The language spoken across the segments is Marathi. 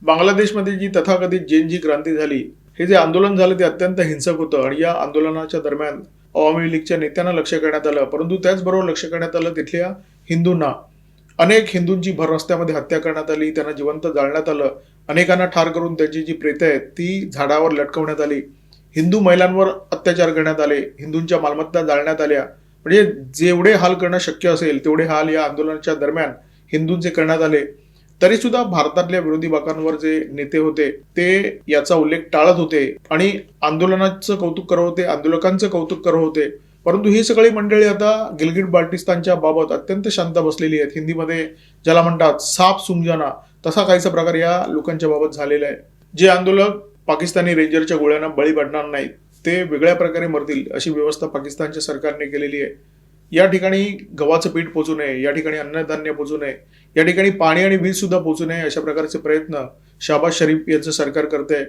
बांगलादेशमध्ये जी तथाकथित जेनजी क्रांती झाली, हे जे आंदोलन झालं ते अत्यंत हिंसक होतं आणि या आंदोलनाच्या दरम्यान अवामी लीगच्या नेत्यांना लक्ष करण्यात आलं, परंतु त्याचबरोबर लक्ष करण्यात आलं तिथल्या हिंदूंना. अनेक हिंदूंची भर रस्त्यामध्ये हत्या करण्यात आली, त्यांना जिवंत जाळण्यात आलं, अनेकांना ठार करून त्यांची जी प्रेतं आहेत ती झाडावर लटकवण्यात आली, हिंदू महिलांवर अत्याचार करण्यात आले, हिंदूंच्या मालमत्ता जाळण्यात आल्या. म्हणजे जेवढे हाल करणं शक्य असेल तेवढे हाल या आंदोलनाच्या दरम्यान हिंदूंचे करण्यात आले. तरी सुद्धा भारतातल्या विरोधी बाकांवर जे नेते होते ते याचा उल्लेख टाळत होते आणि आंदोलनाचं कौतुक करत होते, आंदोलकांचं कौतुक करत होते. परंतु ही सगळी मंडळी आता गिलगिट बाल्टिस्तानच्या बाबत अत्यंत शांत बसलेली आहेत. हिंदीमध्ये ज्याला म्हणतात साप सूंघ जाना, तसा काहीसा प्रकार या लोकांच्या बाबत झालेला आहे. जे आंदोलक पाकिस्तानी रेंजरच्या गोळ्यांना बळी पडणार नाहीत ते वेगळ्या प्रकारे मरतील अशी व्यवस्था पाकिस्तानच्या सरकारने केलेली आहे. या ठिकाणी गव्हाचं पीठ पोचू नये, या ठिकाणी अन्नधान्य पोचू नये, या ठिकाणी पाणी आणि वीज सुद्धा पोचू नये, अशा प्रकारचे प्रयत्न शहबाज शरीफ यांचं सरकार करते आहे.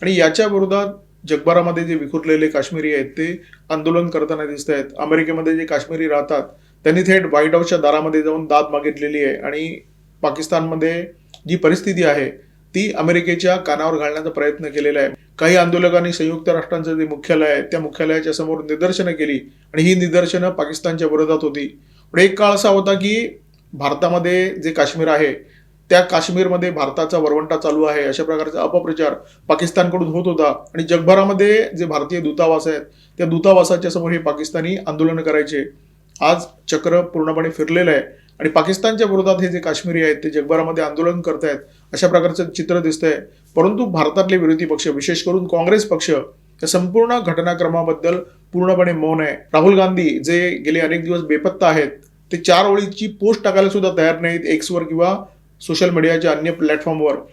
आणि याच्या विरोधात जगभरामध्ये जे विखुरलेले काश्मीरी आहेत ते आंदोलन करताना दिसत आहेत. अमेरिकेमध्ये जे काश्मीरी राहतात त्यांनी थेट व्हाईट हाऊसच्या दारामध्ये जाऊन दाद मागितलेली आहे आणि पाकिस्तानमध्ये जी परिस्थिती आहे ती अमेरिकेच्या कानावर घालण्याचा प्रयत्न केलेला आहे. काही आंदोलकांनी संयुक्त राष्ट्रांचं जे मुख्यालय आहे त्या मुख्यालयाच्या समोर निदर्शनं केली आणि ही निदर्शनं पाकिस्तानच्या विरोधात होती. पण एक काळ असा होता की भारतामध्ये जे काश्मीर आहे त्या काश्मीरमध्ये भारताचा वरवंटा चालू आहे अशा प्रकारचा अपप्रचार पाकिस्तानकडून होत होता आणि जगभरामध्ये जे भारतीय दूतावास आहेत त्या दूतावासाच्या समोर हे पाकिस्तानी आंदोलन करायचे. आज चक्र पूर्णपणे फिरलेलं आहे आणि पाकिस्तानच्या विरोधात हे जे काश्मीरी आहेत ते जगभरामध्ये आंदोलन करतायत अशा प्रकारचं चित्र दिसतंय. परंतु भारतातले विरोधी पक्ष, विशेष करून काँग्रेस पक्ष, या संपूर्ण घटनाक्रमाबद्दल पूर्णपणे मौन आहे. राहुल गांधी जे गेले अनेक दिवस बेपत्ता आहेत ते 4 ओळीची पोस्ट टाकायला सुद्धा तयार नाहीत एक्सवर किंवा सोशल मीडियाच्या अन्य प्लॅटफॉर्मवर.